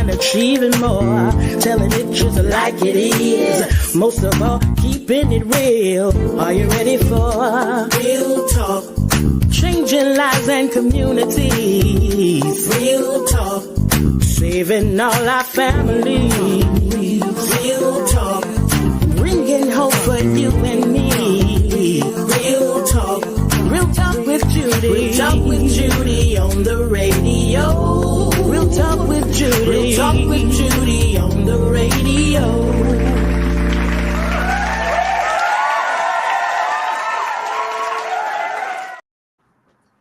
and achieving more, telling it just like it is. Most of all, keeping it real. Are you ready for real talk? Changing lives and communities. Real talk. Saving all our families. Real talk. Bringing hope for you and me. Real talk. Real talk with Judy. Real talk with Judy on the radio. Real talk with Judy. Real talk with Judy on the radio.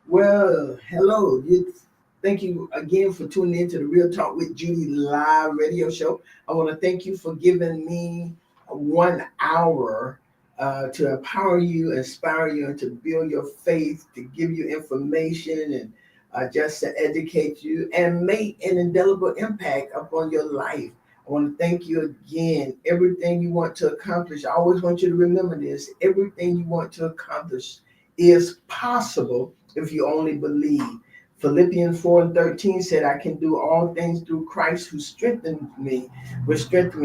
Well, hello. Thank you again for tuning in to the Real Talk with Judy live radio show. I want to thank you for giving me 1 hour to empower you, inspire you, and to build your faith, to give you information and just to educate you and make an indelible impact upon your life. I want to thank you again. Everything you want to accomplish, I always want you to remember this. Everything you want to accomplish is possible if you only believe. Philippians 4:13 said, I can do all things through Christ who strengthens me,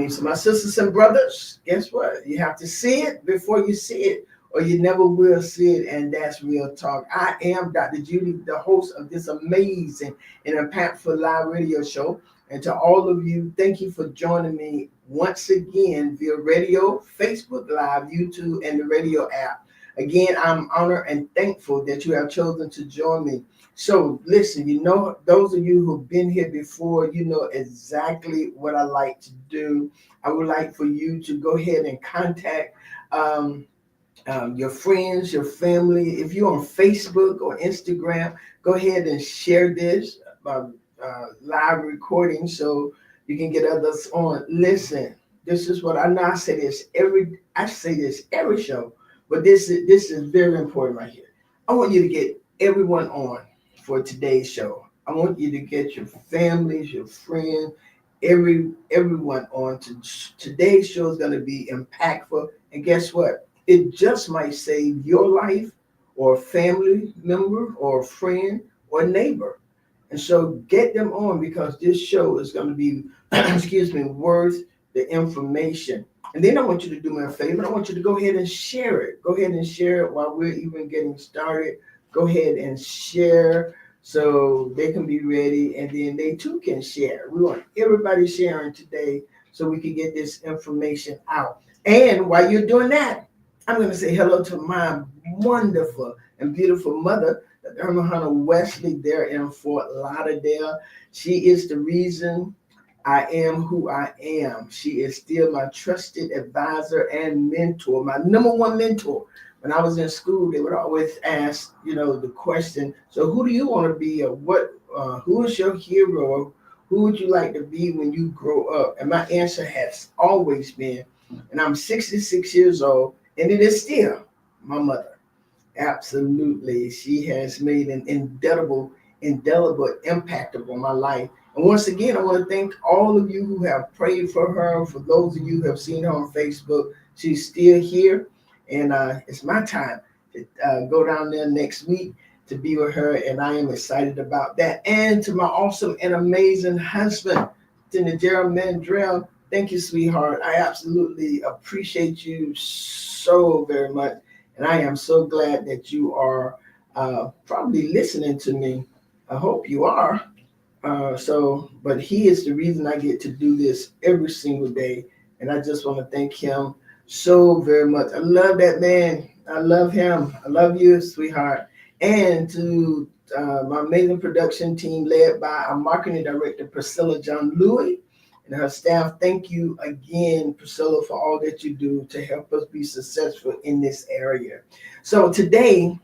So my sisters and brothers, guess what? You have to see it before you see it, or you never will see it, and that's real talk. I am Dr. Judy, the host of this amazing and impactful live radio show. And to all of you, thank you for joining me once again via radio, Facebook Live, YouTube, and the radio app. Again, I'm honored and thankful that you have chosen to join me. So listen, those of you who've been here before, you know exactly what I like to do. I would like for you to go ahead and contact your friends, your family. If you're on Facebook or Instagram, go ahead and share this live recording so you can get others on. Listen, this is what I say this every show. But this is very important right here. I want you to get everyone on for today's show. I want you to get your families, your friends, everyone on. Today's show is going to be impactful. And guess what? It just might save your life or a family member or a friend or neighbor. And so get them on because this show is going to be, worth the information. And then I want you to do me a favor. I want you to go ahead and share it. Go ahead and share it while we're even getting started. Go ahead and share so they can be ready, and then they too can share. We want everybody sharing today so we can get this information out. And while you're doing that, I'm going to say hello to my wonderful and beautiful mother, Irma Hunter Wesley, there in Fort Lauderdale. She is the reason I am who I am. She is still my trusted advisor and mentor, my number one mentor. When I was in school, they would always ask, the question, so who do you want to be, or who is your hero, or who would you like to be when you grow up? And my answer has always been, and I'm 66 years old, and it is still my mother. Absolutely. She has made an indelible impact upon my life. And once again, I want to thank all of you who have prayed for her. For those of you who have seen her on Facebook, she's still here. And it's my time to go down there next week to be with her. And I am excited about that. And to my awesome and amazing husband, Senator Gerald Mandrell, thank you, sweetheart. I absolutely appreciate you so very much. And I am so glad that you are probably listening to me. I hope you are. But he is the reason I get to do this every single day. And I just want to thank him so very much. I love that man. I love him. I love you, sweetheart. And to my amazing production team led by our marketing director, Priscilla John Louis, and her staff. Thank you again, Priscilla, for all that you do to help us be successful in this area. So today,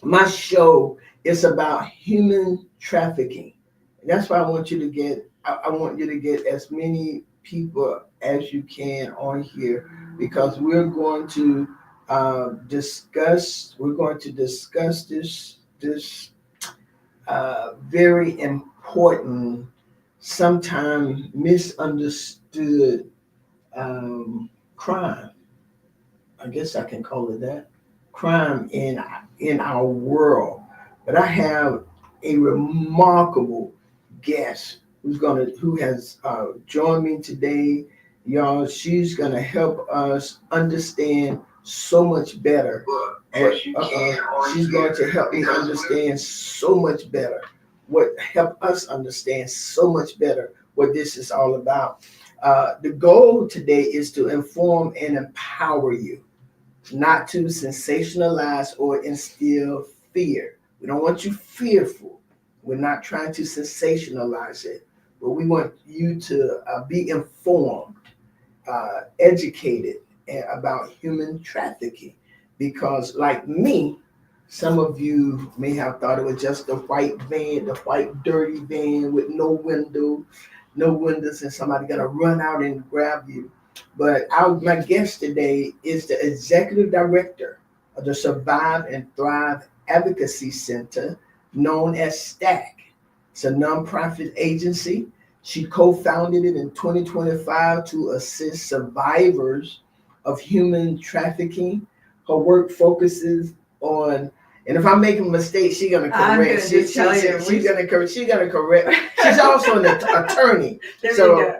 my show is about human trafficking. And that's why I want you to get as many people as you can on here, because we're going to discuss this very important, sometimes misunderstood crime. I guess I can call it that. Crime in our world. But I have a remarkable guest who has joined me today, y'all. She's gonna help us understand so much better. She's going to help me understand so much better help us understand so much better what this is all about. The goal today is to inform and empower you, not to sensationalize or instill fear. We don't want you fearful. We're not trying to sensationalize it, but we want you to be informed, educated about human trafficking. Because, like me, some of you may have thought it was just the white van, the white dirty van with no windows, and somebody gonna run out and grab you. But my guest today is the executive director of the Survive and Thrive Advocacy Center, known as STAC. It's a nonprofit agency. She co-founded it in 2025 to assist survivors of human trafficking. Her work focuses on, and if I'm making a mistake, she's gonna correct. She's gonna correct. She's also an attorney, so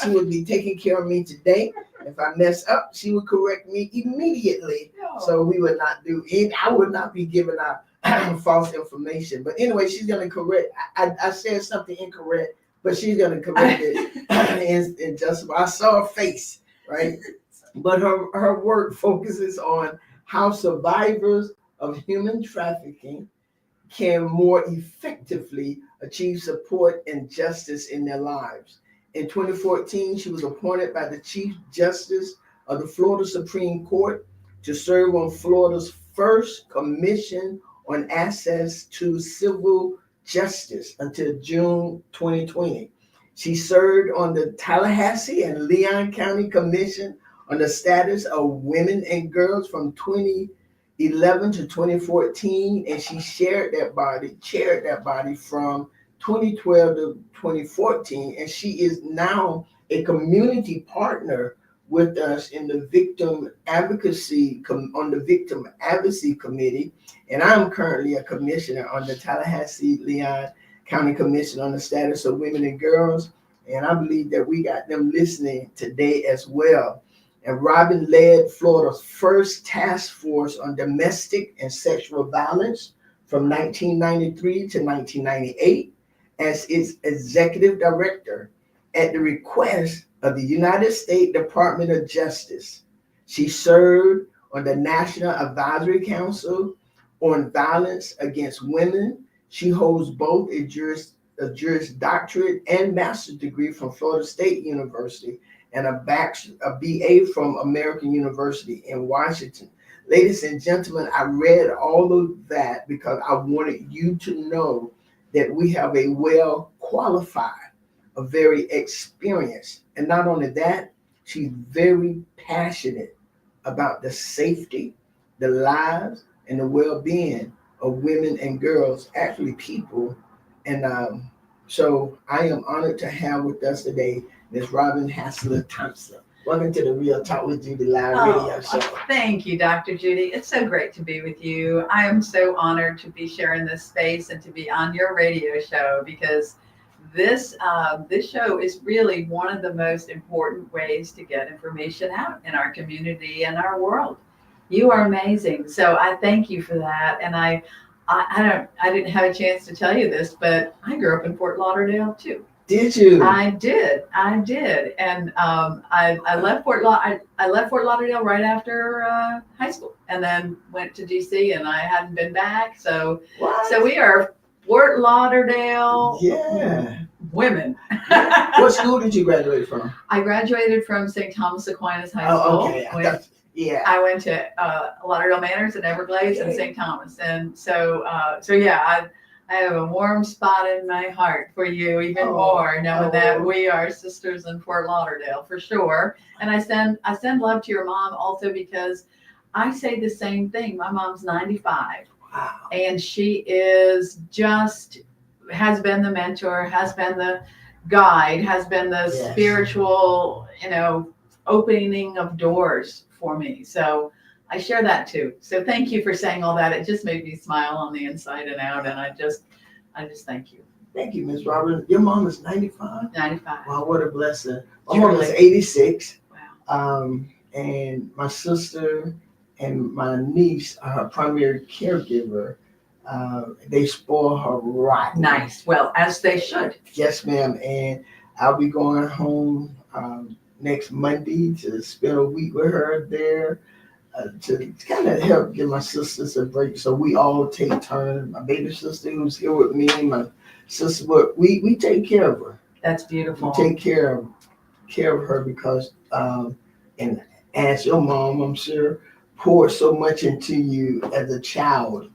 she would be taking care of me today. If I mess up, she would correct me immediately. So we would not do it. I would not be giving out false information. But anyway, she's gonna correct. I said something incorrect, but she's gonna correct it. And just I saw her face, right? But her work focuses on how survivors of human trafficking can more effectively achieve support and justice in their lives. In 2014, she was appointed by the Chief Justice of the Florida Supreme Court to serve on Florida's first Commission on Access to Civil Justice until June 2020. She served on the Tallahassee and Leon County Commission on the Status of Women and Girls from 2011 to 2014, and she chaired that body from 2012 to 2014, and she is now a community partner with us in the Victim Advocacy Committee, and I'm currently a commissioner on the Tallahassee Leon County Commission on the Status of Women and Girls, and I believe that we got them listening today as well. And Robin led Florida's first task force on domestic and sexual violence from 1993 to 1998 as its executive director at the request of the United States Department of Justice. She served on the National Advisory Council on Violence Against Women. She holds both a Juris Doctorate and master's degree from Florida State University and a BA from American University in Washington. Ladies and gentlemen, I read all of that because I wanted you to know that we have a well-qualified, a very experienced, and not only that, she's very passionate about the safety, the lives, and the well-being of women and girls, actually people. And so I am honored to have with us today Ms. Robin Hassler Thompson. Welcome to the Real Talk with Judy live radio show. Thank you, Dr. Judy. It's so great to be with you. I am so honored to be sharing this space and to be on your radio show, because this show is really one of the most important ways to get information out in our community and our world. You are amazing. So I thank you for that. And I didn't have a chance to tell you this, but I grew up in Fort Lauderdale too. Did you? I did, and I left Fort Lauderdale right after high school, and then went to DC, and I hadn't been back. So we are Fort Lauderdale women. What school did you graduate from? I graduated from St. Thomas Aquinas High School. Oh, okay. I went to Lauderdale Manors and Everglades and St. Thomas, and so I have a warm spot in my heart for you, even more, knowing that we are sisters in Fort Lauderdale for sure. And I send love to your mom also, because I say the same thing. My mom's 95, and she has been the mentor, has been the guide, has been the spiritual, opening of doors for me. So I share that too. So thank you for saying all that. It just made me smile on the inside and out. And I just thank you. Thank you, Miss Robin. Your mom is 95? 95. Wow, what a blessing. My Truly. mom is 86. Wow. And my sister and my niece are her primary caregiver. They spoil her rotten. Nice. Well, as they should. Yes, ma'am. And I'll be going home next Monday to spend a week with her there to kind of help give my sisters a break. So we all take turns. My baby sister who's here with me, my sister, but we take care of her. That's beautiful. We take care of her because and as your mom, I'm sure, poured so much into you as a child,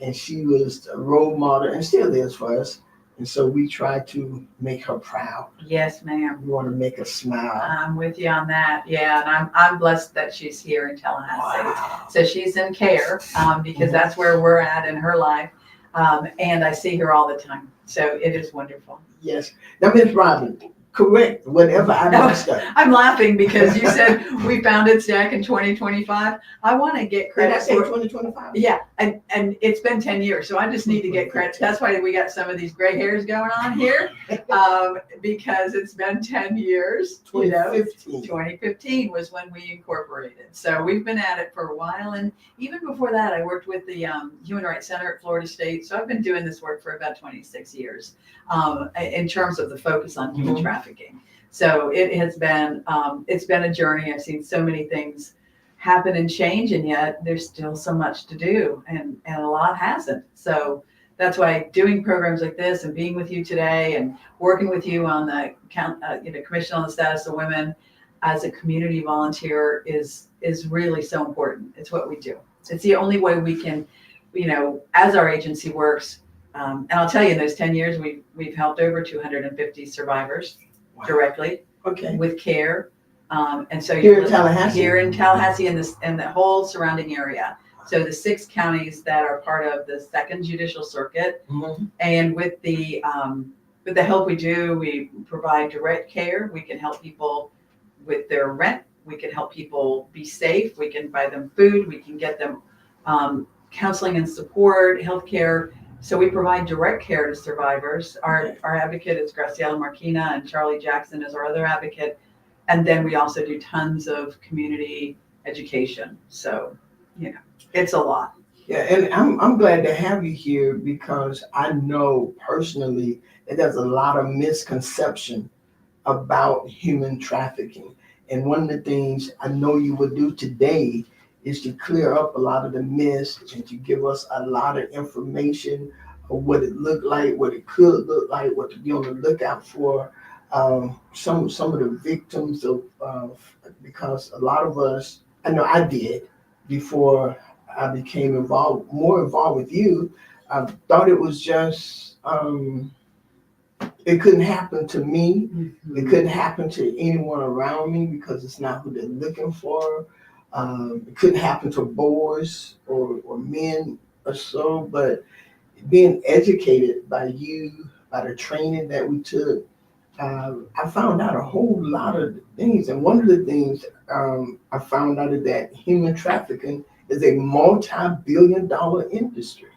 and she was a role model and still is for us. And so we try to make her proud. Yes, ma'am. We want to make her smile. I'm with you on that. Yeah, and I'm blessed that she's here in Tallahassee. Wow. So she's in care because that's where we're at in her life, and I see her all the time. So it is wonderful. Yes. Now, Miss Robin, correct whatever I messed up. I'm laughing because you said we founded STAC in 2025. I want to get Did I credit say for 2025? Yeah, and it's been 10 years, so I just need to get credit. That's why we got some of these gray hairs going on here, because it's been 10 years. 2015. 2015 was when we incorporated. So we've been at it for a while, and even before that, I worked with the Human Rights Center at Florida State. So I've been doing this work for about 26 years in terms of the focus on human trafficking. So it has been it's been a journey. I've seen so many things happen and change, and yet there's still so much to do, and a lot hasn't. So that's why doing programs like this and being with you today and working with you on the Commission on the Status of Women as a community volunteer is really so important. It's what we do. It's the only way we can, as our agency works. And I'll tell you, in those 10 years, we've helped over 250 survivors directly with care. And so here in Tallahassee, and the whole surrounding area. So the 6 counties that are part of the 2nd Judicial Circuit, and with the help we do, we provide direct care. We can help people with their rent. We can help people be safe. We can buy them food. We can get them counseling and support, healthcare. So we provide direct care to survivors. Our advocate is Graciela Marquina, and Charlie Jackson is our other advocate. And then we also do tons of community education. So, it's a lot. Yeah, and I'm glad to have you here because I know personally that there's a lot of misconception about human trafficking. And one of the things I know you will do today is to clear up a lot of the myths and to give us a lot of information of what it looked like, what it could look like, what to be on the lookout for. Some of the victims of because a lot of us, I know I did before I became more involved with you. I thought it was just it couldn't happen to me. It couldn't happen to anyone around me because it's not who they're looking for. It couldn't happen to boys or men or so. But being educated by you, by the training that we took, I found out a whole lot of things. And one of the things I found out is that human trafficking is a multi-billion-dollar industry.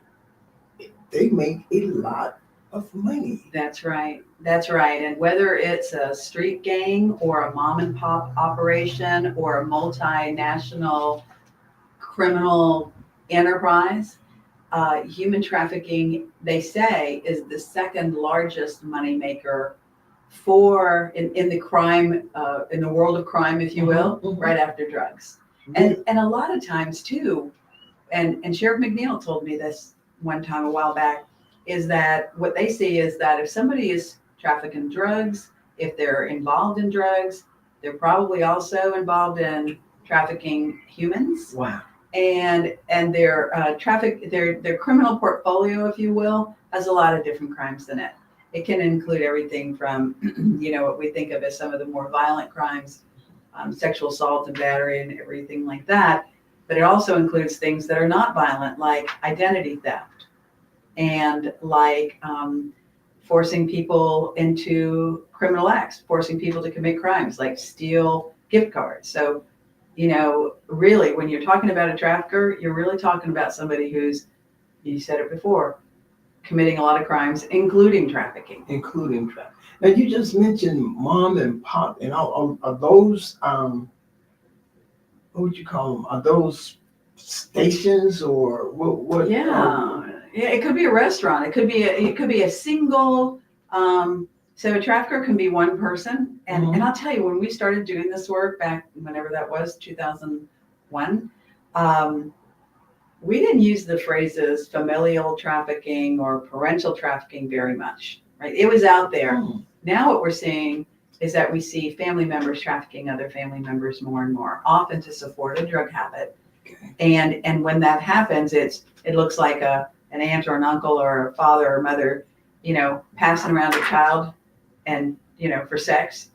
They make a lot of money. That's right. And whether it's a street gang or a mom and pop operation or a multinational criminal enterprise, human trafficking, they say, is the 2nd largest moneymaker in the crime, in the world of crime, if you will, right after drugs. And a lot of times too, and Sheriff McNeil told me this one time a while back, is that what they see is that if somebody is trafficking drugs, if they're involved in drugs, they're probably also involved in trafficking humans. Wow. And their their criminal portfolio, if you will, has a lot of different crimes in it. It can include everything from, what we think of as some of the more violent crimes, sexual assault and battery and everything like that. But it also includes things that are not violent, like identity theft and like forcing people into criminal acts, forcing people to commit crimes, like steal gift cards. So, really, when you're talking about a trafficker, you're really talking about somebody who's, you said it before, committing a lot of crimes, including trafficking. Including trafficking. Now you just mentioned mom and pop, and all are those what would you call them? Are those stations or what? Yeah, it could be a restaurant. It could be a single. So a trafficker can be one person, and I'll tell you, when we started doing this work back whenever that was, 2001, we didn't use the phrases familial trafficking or parental trafficking very much, right? It was out there. Now what we're seeing is that we see family members trafficking other family members more and more, often to support a drug habit. Okay. And when that happens, it looks like an aunt or an uncle or a father or mother, passing around a child and, for sex.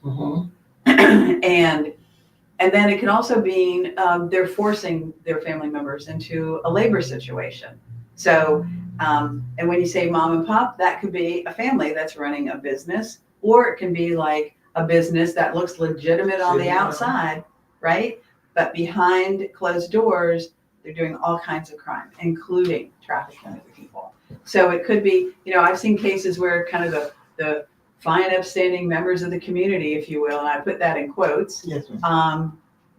And then it can also be they're forcing their family members into a labor situation. So, and when you say mom and pop, that could be a family that's running a business, or it can be like a business that looks legitimate on the outside, right? But behind closed doors, they're doing all kinds of crime, including trafficking of people. So it could be, I've seen cases where kind of the fine, upstanding members of the community, if you will, and I put that in quotes, Yes,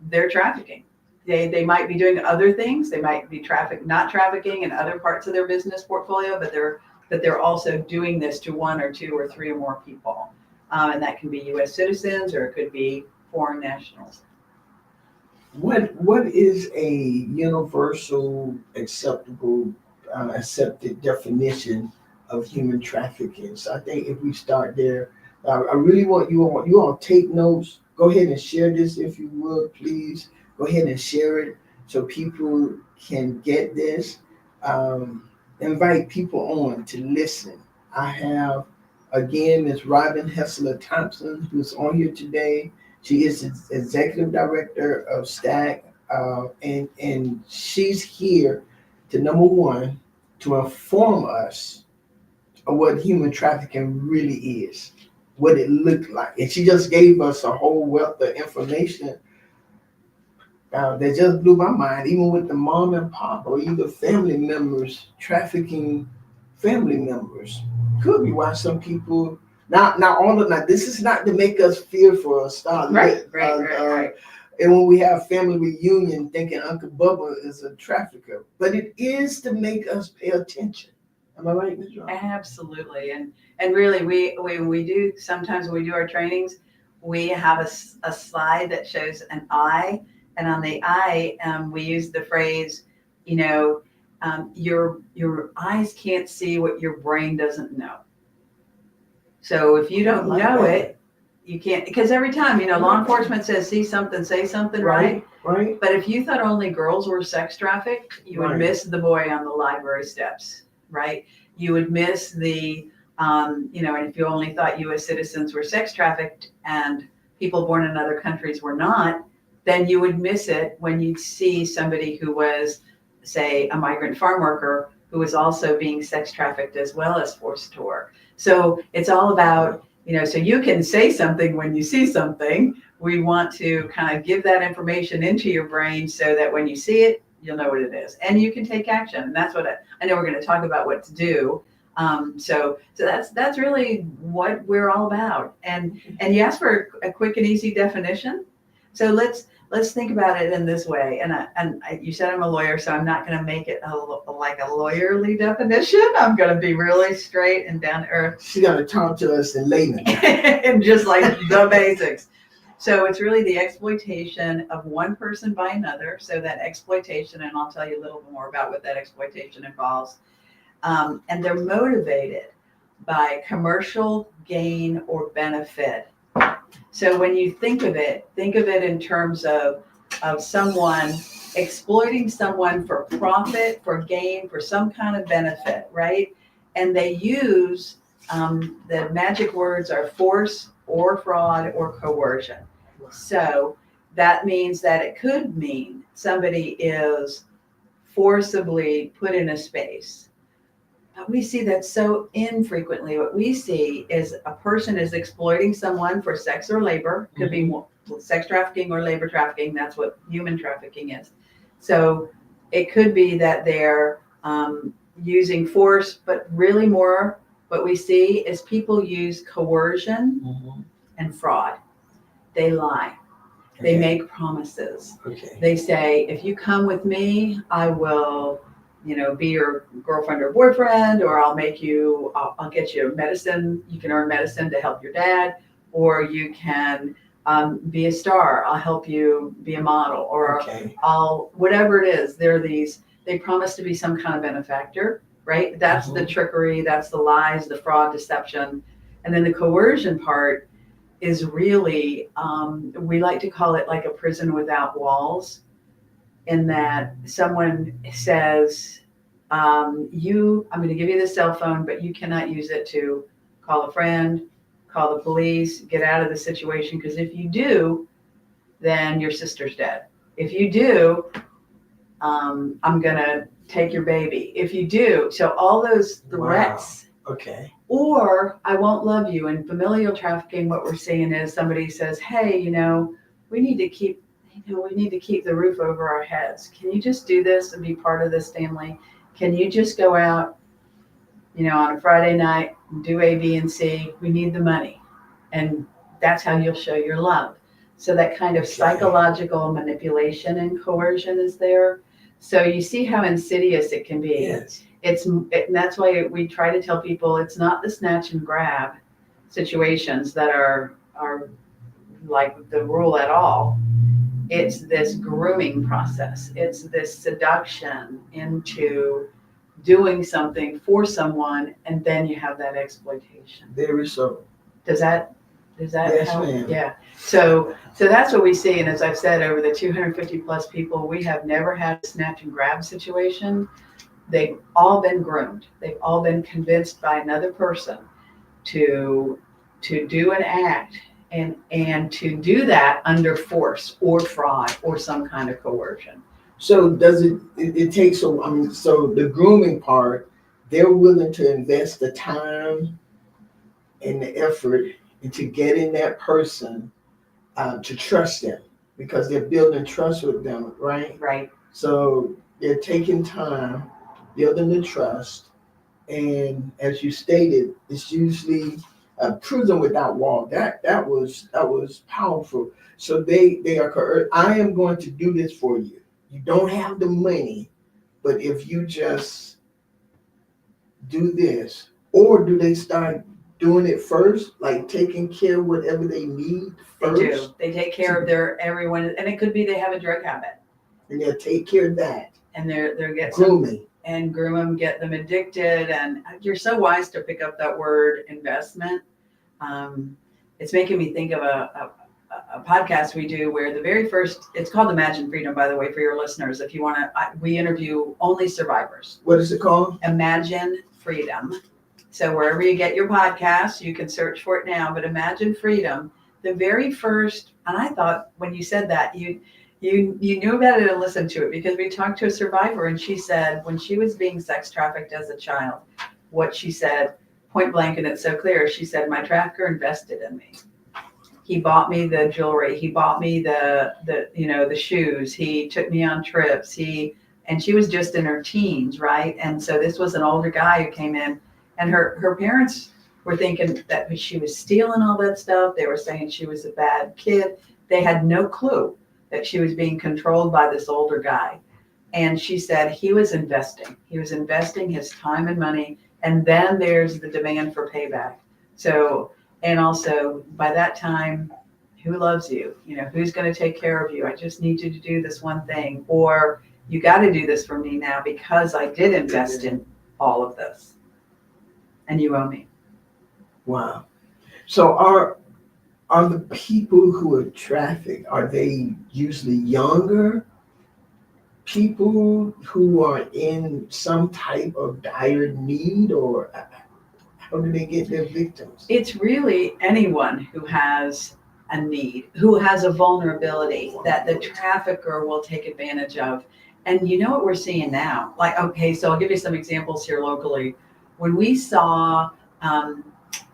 they're trafficking. They might be doing other things. They might be not trafficking in other parts of their business portfolio, but they're also doing this to one or two or three or more people. And that can be U.S. citizens, or it could be foreign nationals. What is a universal accepted definition of human trafficking? So I think if we start there, I really want you all take notes. Go ahead and share this if you would, please. Go ahead and share it so people can get this. Invite people on to listen. I have, again, Ms. Robin Hessler Thompson, who's on here today. She is executive director of STAC, and she's here to, number one, to inform us of what human trafficking really is, what it looked like. And she just gave us a whole wealth of information that just blew my mind, even with the mom and pop or either family members trafficking family members. Could be why some people now this is not to make us fearful or start Right. And when we have family reunion thinking Uncle Bubba is a trafficker, but it is to make us pay attention. Am I right, Ms. Robin? Absolutely. And really, we do, sometimes when we do our trainings, we have a slide that shows an eye, and on the eye, we use the phrase, your eyes can't see what your brain doesn't know. So if you don't know it, you can't, because every time, law enforcement says, see something, say something, right? Right. But if you thought only girls were sex trafficked, you would miss the boy on the library steps, right? You would miss the, and if you only thought U.S. citizens were sex trafficked and people born in other countries were not, then you would miss it when you'd see somebody who was, say, a migrant farm worker who was also being sex trafficked as well as forced to work. So it's all about, so you can say something when you see something. We want to kind of give that information into your brain so that when you see it, you'll know what it is, and you can take action. And that's what I know we're going to talk about what to do. So that's really what we're all about. And you asked for a quick and easy definition. So let's think about it in this way. And you said I'm a lawyer, so I'm not going to make it like a lawyerly definition. I'm going to be really straight and down to earth. She's going to talk to us in layman. And just like the basics. So it's really the exploitation of one person by another. So that exploitation, and I'll tell you a little bit more about what that exploitation involves. And they're motivated by commercial gain or benefit. So when you think of it in terms of someone exploiting someone for profit, for gain, for some kind of benefit, right? And they use, the magic words are force or fraud or coercion. So that means that it could mean somebody is forcibly put in a space. But we see that so infrequently. What we see is a person is exploiting someone for sex or labor. Could be sex trafficking or labor trafficking. That's what human trafficking is. So it could be that they're using force, but really more what we see is people use coercion and fraud. They lie. They make promises. They say, if you come with me, I will, be your girlfriend or boyfriend, or I'll get you medicine. You can earn medicine to help your dad, or you can be a star. I'll help you be a model, or whatever it is. They promise to be some kind of benefactor, right? That's the trickery. That's the lies, the fraud, deception. And then the coercion part is really, we like to call it like a prison without walls, in that someone says, I'm going to give you the cell phone, but you cannot use it to call a friend, call the police, get out of the situation, because if you do, then your sister's dead. If you do, I'm going to take your baby. If you do, so all those threats. Wow. Okay. Or I won't love you. In familial trafficking, what we're seeing is somebody says, hey, we need to keep the roof over our heads. Can you just do this and be part of this family? Can you just go out, on a Friday night and do A, B, and C? We need the money. And that's how you'll show your love. So that kind of psychological manipulation and coercion is there. So you see how insidious it can be. Yes. And that's why we try to tell people it's not the snatch and grab situations that are like the rule at all. It's this grooming process. It's this seduction into doing something for someone, and then you have that exploitation. Very so. Does that Yes, help? ma'am. Yeah. So that's what we see. And as I've said, over the 250 plus people, we have never had a snatch and grab situation. They've all been groomed. They've all been convinced by another person to do an act and to do that under force or fraud or some kind of coercion. So does it takes so the grooming part, they're willing to invest the time and the effort into getting that person to trust them, because they're building trust with them, right? Right. So they're taking time, building the trust, and as you stated, it's usually a prison without wall. That was powerful. So they are I am going to do this for you. You don't have the money, but if you just do this, or do they start doing it first, like taking care of whatever they need first? They do. They take care of everyone, and it could be they have a drug habit, and they'll take care of that. And they're get grooming and groom them, get them addicted. And you're so wise to pick up that word investment. It's making me think of a podcast we do where the very first, it's called Imagine Freedom, by the way, for your listeners. If you want to, we interview only survivors. What is it called? Imagine Freedom. So wherever you get your podcasts, you can search for it now, but Imagine Freedom, the very first, and I thought when you said that, you knew about it and listened to it, because we talked to a survivor, and she said when she was being sex trafficked as a child, what she said, point blank, and it's so clear, she said, my trafficker invested in me. He bought me the jewelry. He bought me the shoes. He took me on trips. And she was just in her teens, right? And so this was an older guy who came in, and her parents were thinking that she was stealing all that stuff. They were saying she was a bad kid. They had no clue that she was being controlled by this older guy. And she said he was investing. He was investing his time and money. And then there's the demand for payback. So, and also by that time, who loves you? Who's going to take care of you? I just need you to do this one thing. Or you got to do this for me now because I did invest in all of this. And you owe me. Wow. So are the people who are trafficked, are they usually younger people who are in some type of dire need, or how do they get their victims? It's really anyone who has a need, who has a vulnerability that the trafficker will take advantage of. And you know what we're seeing now? Like, okay, so I'll give you some examples here locally. When we saw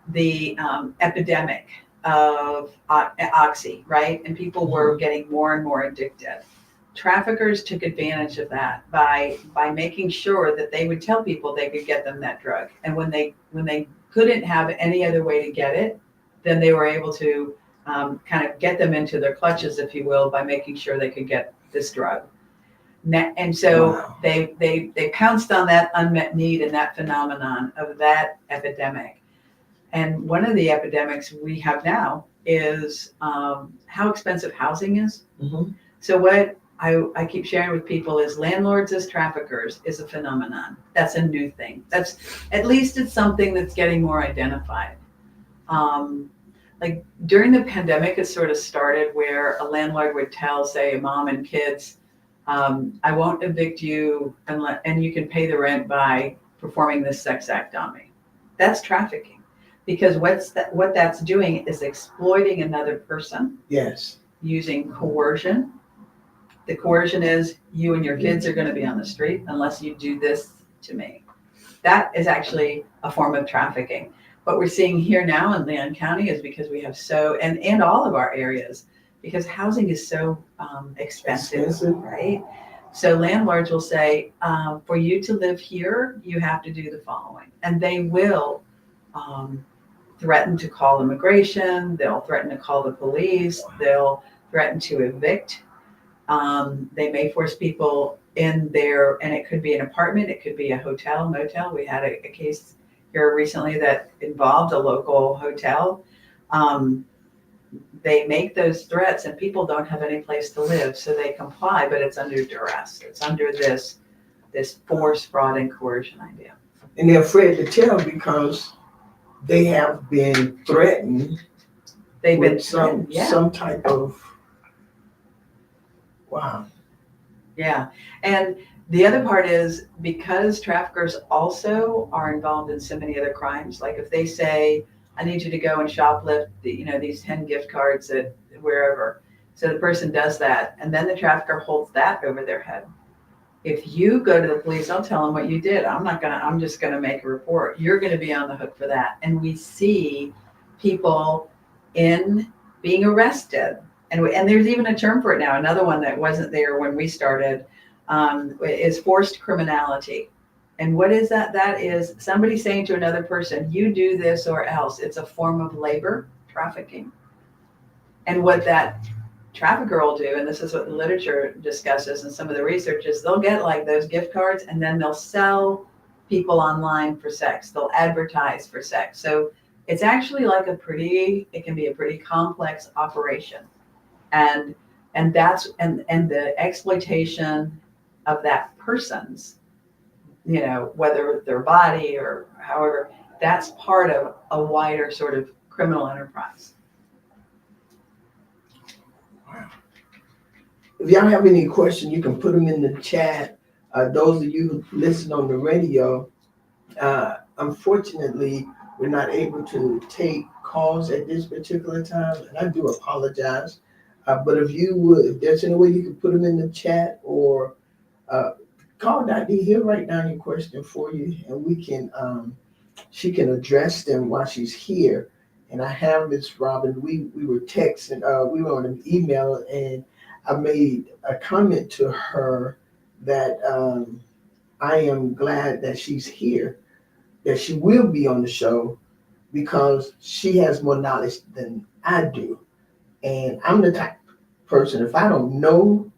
the epidemic of oxy, right? And people were getting more and more addicted. traffickers took advantage of that by making sure that they would tell people they could get them that drug. And when they couldn't have any other way to get it, then they were able to kind of get them into their clutches, if you will, by making sure they could get this drug. And so Wow. they pounced on that unmet need and that phenomenon of that epidemic. And one of the epidemics we have now is how expensive housing is. Mm-hmm. So what I keep sharing with people is landlords as traffickers is a phenomenon. That's a new thing. That's, at least it's something that's getting more identified. Like during the pandemic, it sort of started where a landlord would tell, say, a mom and kids, I won't evict you and you can pay the rent by performing this sex act on me. That's trafficking, because what that's doing is exploiting another person. Yes. Using coercion. The coercion is, you and your kids are going to be on the street unless you do this to me. That is actually a form of trafficking. What we're seeing here now in Leon County is because we have and all of our areas, because housing is so expensive, right? So landlords will say, for you to live here, you have to do the following. And they will threaten to call immigration. They'll threaten to call the police. They'll threaten to evict. They may force people in there, and it could be an apartment. It could be a hotel, motel. We had a case here recently that involved a local hotel. They make those threats and people don't have any place to live, so they comply, but it's under duress. It's under this force, fraud, and coercion idea. And they're afraid to tell because they have been threatened. They've been threatened, some type of, wow. Yeah. And the other part is, because traffickers also are involved in so many other crimes, like if they say, I need you to go and shoplift these 10 gift cards at wherever. So the person does that, and then the trafficker holds that over their head. If you go to the police, I'll tell them what you did. I'm just gonna make a report. You're gonna be on the hook for that. And we see people being arrested. And there's even a term for it now. Another one that wasn't there when we started is forced criminality. And what is that? That is somebody saying to another person, you do this or else. It's a form of labor trafficking. And what that trafficker will do, and this is what the literature discusses and some of the research is, they'll get like those gift cards and then they'll sell people online for sex. They'll advertise for sex. So it's actually like it can be a pretty complex operation. And the exploitation of that person's, whether their body or however, that's part of a wider sort of criminal enterprise. Wow. If y'all have any questions, you can put them in the chat. Those of you who listen on the radio, unfortunately, we're not able to take calls at this particular time, and I do apologize. But if there's any way you can put them in the chat, or call Dr. He'll write down your question for you, and we can she can address them while she's here. And I have Miss Robin. We were texting, we were on an email, and I made a comment to her that I am glad that she's here, that she will be on the show, because she has more knowledge than I do. And I'm the type of person, if I don't know,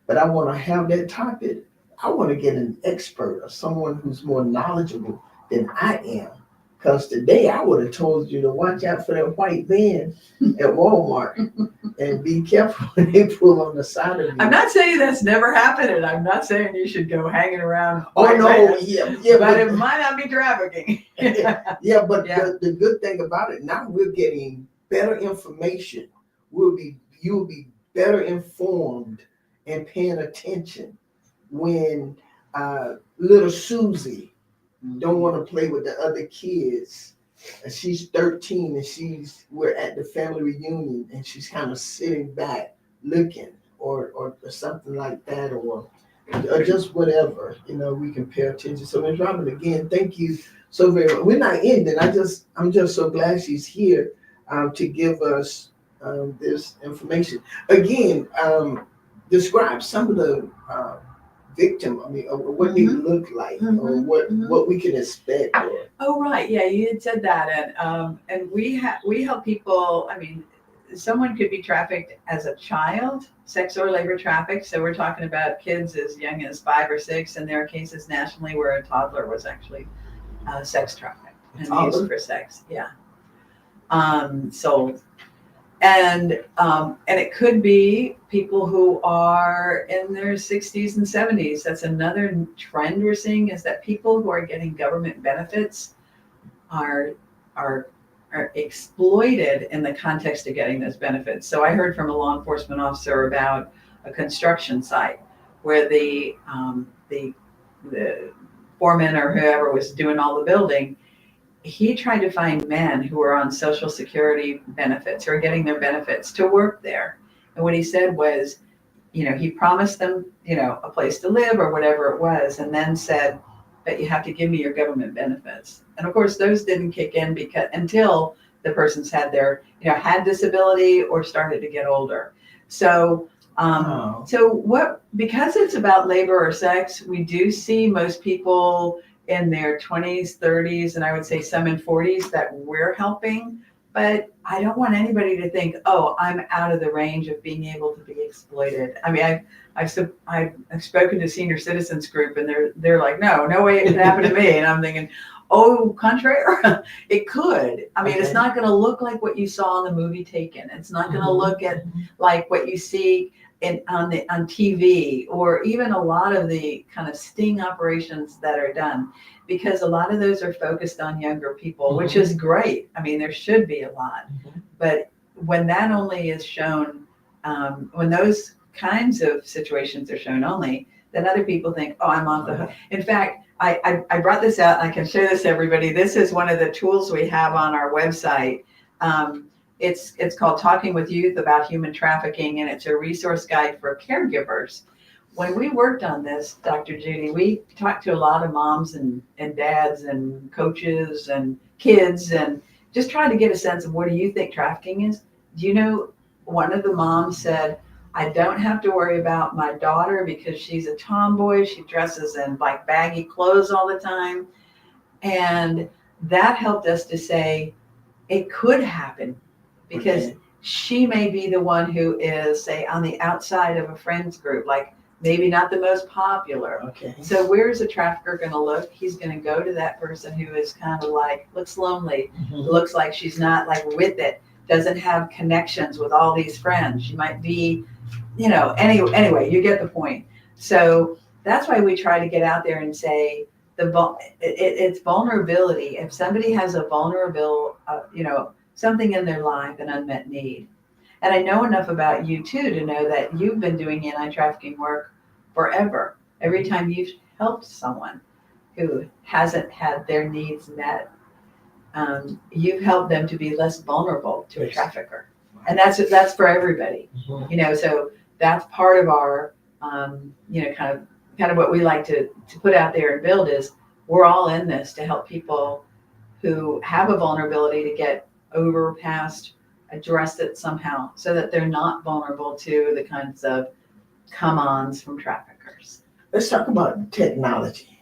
but I want to have that topic, I want to get an expert or someone who's more knowledgeable than I am. Because today I would have told you to watch out for that white van at Walmart and be careful when they pull on the side of you. I'm not saying that's never happened, and I'm not saying you should go hanging around. Oh, no, yeah. But it might not be trafficking. The good thing about it, now we're getting better information. You will be better informed and paying attention when little Susie don't want to play with the other kids. And she's 13 and we're at the family reunion and she's kind of sitting back looking or something like that, or just whatever, we can pay attention. So Ms. Robin, again, thank you so very much. We're not ending. I'm just so glad she's here to give us this information. Again, describe some of the victim. I mean, what they look like, or what we can expect. Or... Oh, right. Yeah, you had said that, and we help people. I mean, someone could be trafficked as a child, sex or labor trafficked. So we're talking about kids as young as 5 or 6, and there are cases nationally where a toddler was actually sex trafficked and used for sex. Yeah, sold. And it could be people who are in their 60s and 70s. That's another trend we're seeing, is that people who are getting government benefits are exploited in the context of getting those benefits. So I heard from a law enforcement officer about a construction site where the foreman or whoever was doing all the building, he tried to find men who were on Social Security benefits or getting their benefits to work there. And what he said was, he promised them, a place to live or whatever it was, and then said, but you have to give me your government benefits. And of course, those didn't kick in until the person's had their, had disability or started to get older. So, because it's about labor or sex, we do see most people in their 20s, 30s, and I would say some in 40s that we're helping. But I don't want anybody to think, oh, I'm out of the range of being able to be exploited. I mean, I've spoken to senior citizens group, and they're like, no way it could happen to me. And I'm thinking, oh, contrary, it could. I mean, It's not going to look like what you saw in the movie Taken. It's not going to look at like what you see on TV, or even a lot of the kind of sting operations that are done, because a lot of those are focused on younger people, which is great. I mean, there should be a lot, but when that only is shown, when those kinds of situations are shown only, then other people think, oh, I'm off the hook. In fact, I brought this out, and I can show this to everybody. This is one of the tools we have on our website. It's called Talking with Youth About Human Trafficking, and it's a resource guide for caregivers. When we worked on this, Dr. Judy, we talked to a lot of moms and dads and coaches and kids, and just trying to get a sense of, what do you think trafficking is? Do you know, one of the moms said, I don't have to worry about my daughter because she's a tomboy. She dresses in like baggy clothes all the time. And that helped us to say it could happen, because she may be the one who is, say, on the outside of a friend's group, like maybe not the most popular. So where's a trafficker going to look? He's going to go to that person who is kind of like, looks lonely, looks like she's not like with it, doesn't have connections with all these friends. She might be, anyway, you get the point. So that's why we try to get out there and say it's vulnerability. If somebody has a vulnerable, something in their life, an unmet need. And I know enough about you too to know that you've been doing anti-trafficking work forever. Every time you've helped someone who hasn't had their needs met, you've helped them to be less vulnerable to a trafficker. And that's for everybody. So that's part of our, kind of what we like to put out there and build is, we're all in this to help people who have a vulnerability to get over, past, address it somehow, so that they're not vulnerable to the kinds of come-ons from traffickers. Let's talk about technology,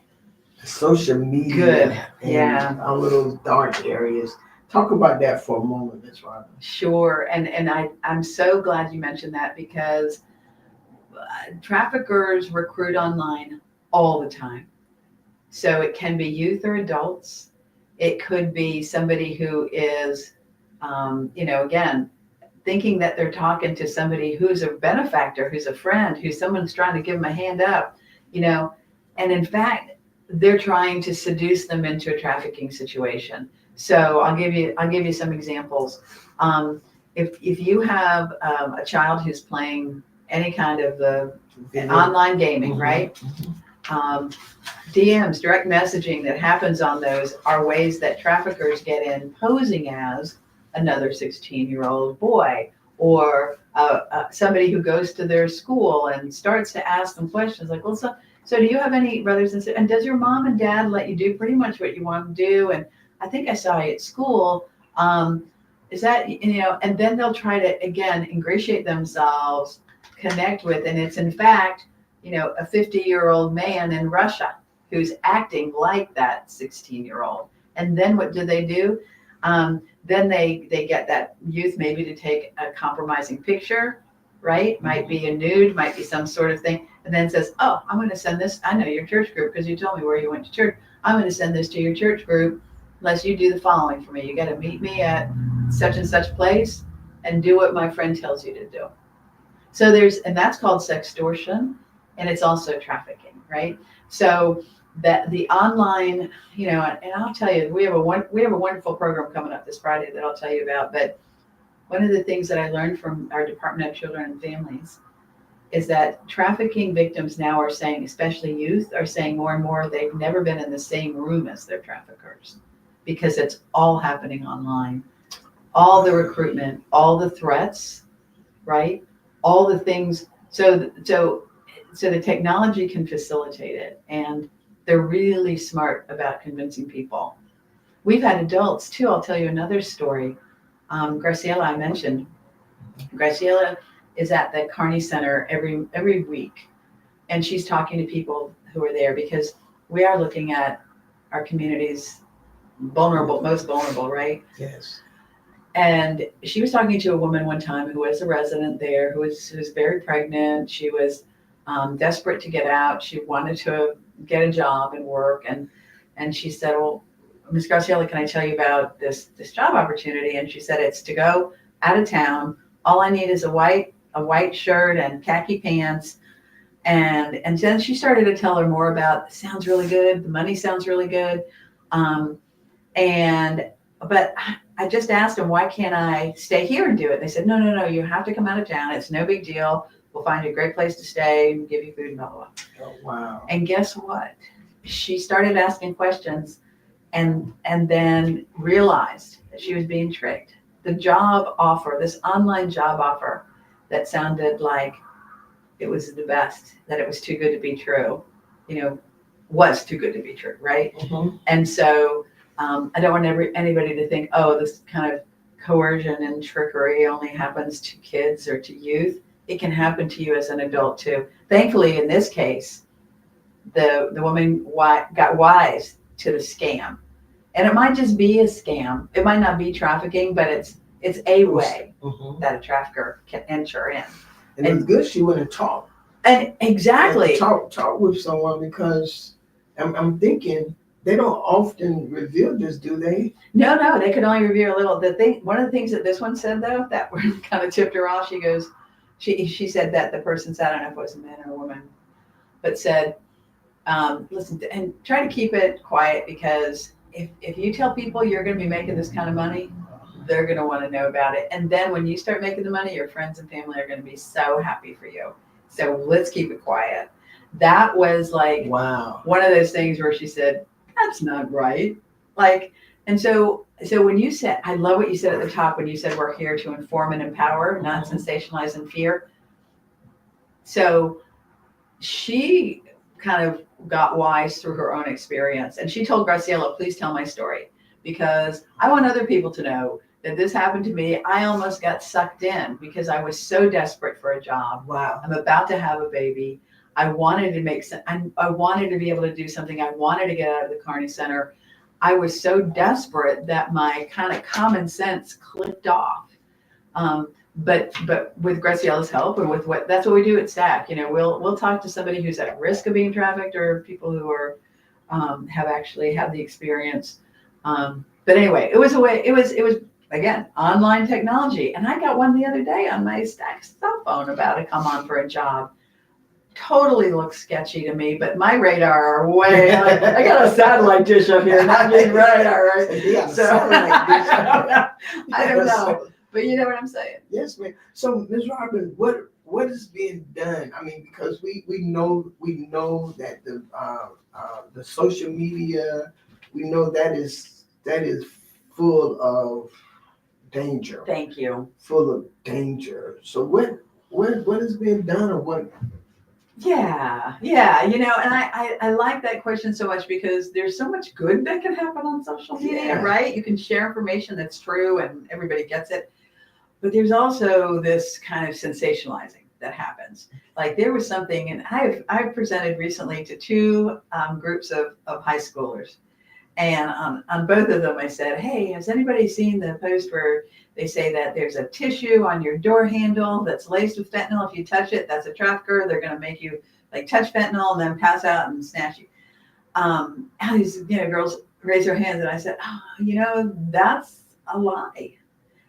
social media, and our little dark areas. Talk about that for a moment, Ms. Robin. Sure, and I'm so glad you mentioned that, because traffickers recruit online all the time. So it can be youth or adults. It could be somebody who is, again, thinking that they're talking to somebody who's a benefactor, who's a friend, who's someone's trying to give them a hand up, and in fact, they're trying to seduce them into a trafficking situation. So I'll give you some examples. If you have a child who's playing any kind of online gaming, right? DMs, direct messaging that happens on those, are ways that traffickers get in, posing as another 16-year-old boy, or somebody who goes to their school and starts to ask them questions like, well, so do you have any brothers and sisters? And does your mom and dad let you do pretty much what you want to do? And I think I saw you at school. Is that, and then they'll try to, again, ingratiate themselves, connect with. And it's in fact, a 50-year-old man in Russia who's acting like that 16-year-old. And then what do? Then they get that youth maybe to take a compromising picture, right? Might be a nude, might be some sort of thing. And then says, oh, I'm going to send this. I know your church group because you told me where you went to church. I'm going to send this to your church group unless you do the following for me. You got to meet me at such and such place and do what my friend tells you to do. So and that's called sextortion, and it's also trafficking, right? So that the online, and I'll tell you, we have a wonderful program coming up this Friday that I'll tell you about. But one of the things that I learned from our Department of Children and Families is that trafficking victims now are saying, especially youth, are saying more and more they've never been in the same room as their traffickers because it's all happening online. All the recruitment, all the threats, right? All the things. So the technology can facilitate it, and they're really smart about convincing people. We've had adults too. I'll tell you another story. Graciela, I mentioned. Graciela is at the Carney Center every week, and she's talking to people who are there because we are looking at our community's most vulnerable, right? Yes. And she was talking to a woman one time who was a resident there, who was very pregnant. She was desperate to get out. She wanted to get a job and work. And she said, well, Ms. Graciela, can I tell you about this job opportunity? And she said, it's to go out of town. All I need is a white shirt and khaki pants. And then she started to tell her more about, sounds really good. The money sounds really good. But I just asked them, why can't I stay here and do it? They said, no, you have to come out of town. It's no big deal. We'll find you a great place to stay and give you food and blah, blah, blah. Oh, wow. And guess what? She started asking questions and then realized that she was being tricked. The job offer, this online job offer that sounded like it was the best, that it was too good to be true, was too good to be true, right? Mm-hmm. And so I don't want anybody to think, oh, this kind of coercion and trickery only happens to kids or to youth. It can happen to you as an adult too. Thankfully, in this case, the woman got wise to the scam. And it might just be a scam. It might not be trafficking, but it's a way that a trafficker can enter in. And it's good she went and talked. And exactly. Talk with someone, because I'm thinking they don't often reveal this, do they? No, they could only reveal a little. One of the things that this one said though, that kind of tipped her off, she goes, she said that the person said, I don't know if it was a man or a woman, but said, listen, and try to keep it quiet, because if you tell people you're going to be making this kind of money, they're going to want to know about it. And then when you start making the money, your friends and family are going to be so happy for you. So let's keep it quiet. That was like, wow, one of those things where she said, that's not right. And so when you said, I love what you said at the top, when you said we're here to inform and empower, not sensationalize and fear. So she kind of got wise through her own experience. And she told Graciela, please tell my story, because I want other people to know that this happened to me. I almost got sucked in because I was so desperate for a job. Wow. I'm about to have a baby. I wanted to make sense. I wanted to be able to do something. I wanted to get out of the Carney Center. I was so desperate that my kind of common sense clicked off. But with Graciela's help and with that's what we do at STAC. We'll talk to somebody who's at risk of being trafficked, or people who are have actually had the experience. But anyway, it was again, online technology. And I got one the other day on my STAC cell phone about to come on for a job. Totally looks sketchy to me, but my radar are way I got a satellite dish up here, not just radar, right? Yeah, so satellite dish. I don't know, but you know what I'm saying. Yes, ma'am. So, Ms. Robin, what is being done? I mean, because we know that the social media, we know that is full of danger. Thank you. Full of danger. So what is being done, or what? Yeah. And I like that question so much, because there's so much good that can happen on social media, right? You can share information that's true and everybody gets it. But there's also this kind of sensationalizing that happens. Like there was something, and I've presented recently to two groups of high schoolers. And on both of them, I said, hey, has anybody seen the post where they say that there's a tissue on your door handle that's laced with fentanyl? If you touch it, that's a trafficker. They're going to make you like touch fentanyl and then pass out and snatch you. And these girls raise their hands, and I said, that's a lie.